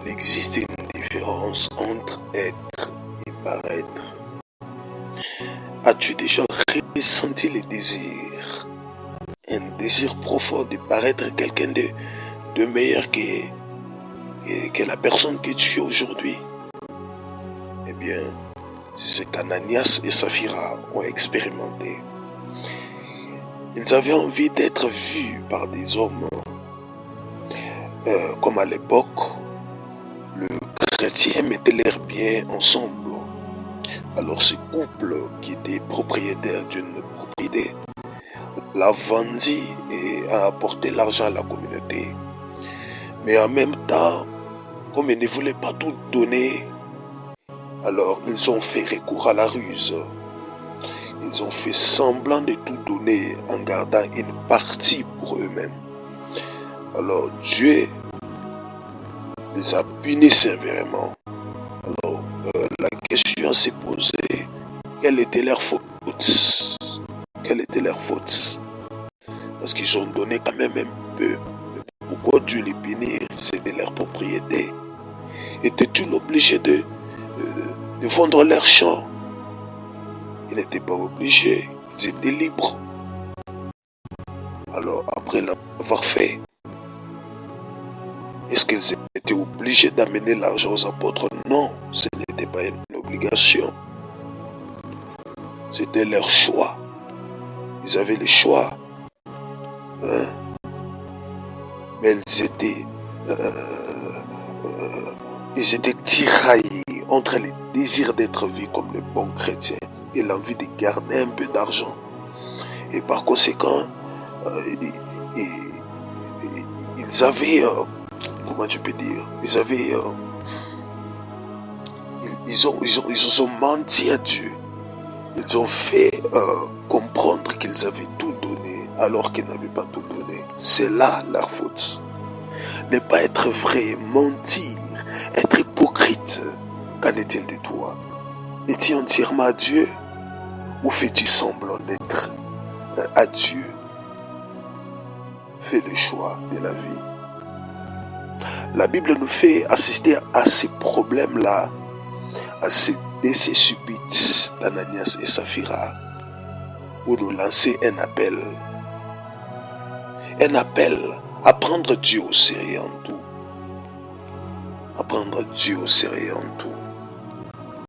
Il existe une différence entre être et paraître. As-tu déjà ressenti le désir, un désir profond de paraître quelqu'un de meilleur que la personne que tu es aujourd'hui? Eh bien, c'est ce qu'Ananias et Saphira ont expérimenté. Ils avaient envie d'être vus par des hommes, comme à l'époque, le chrétien mettait leurs biens ensemble. Alors ce couple qui était propriétaire d'une propriété l'a vendit et a apporté l'argent à la communauté. Mais en même temps, comme ils ne voulaient pas tout donner, alors ils ont fait recours à la ruse. Ils ont fait semblant de tout donner en gardant une partie pour eux-mêmes. Alors Dieu les a punis sévèrement. Alors la question s'est posée, quelle était leur faute? Quelle était leur faute? Parce qu'ils ont donné quand même un peu. Pourquoi Dieu les punit? C'était leur propriété. Étaient-ils obligés de vendre leurs champs? Ils n'étaient pas obligés. Ils étaient libres. Alors, après l'avoir fait, est-ce qu'ils étaient obligés d'amener l'argent aux apôtres? Non, ce n'était pas une obligation. C'était leur choix. Ils avaient le choix. Hein? Mais ils étaient tiraillés entre le désir d'être vus comme les bons chrétiens et l'envie de garder un peu d'argent. Et par conséquent, ils avaient, comment je peux dire, ils ont menti à Dieu. Ils ont fait comprendre qu'ils avaient tout donné alors qu'ils n'avaient pas tout donné. C'est là leur faute. Ne pas être vrai, mentir, être hypocrite. Qu'en est-il de toi? Es-tu entièrement à Dieu ou fais-tu semblant d'être à Dieu? Fais le choix de la vie. La Bible nous fait assister à ces problèmes-là, à ces décès subites d'Ananias et Saphira, où nous lancer un appel à prendre Dieu au sérieux en tout. À prendre Dieu au sérieux en tout.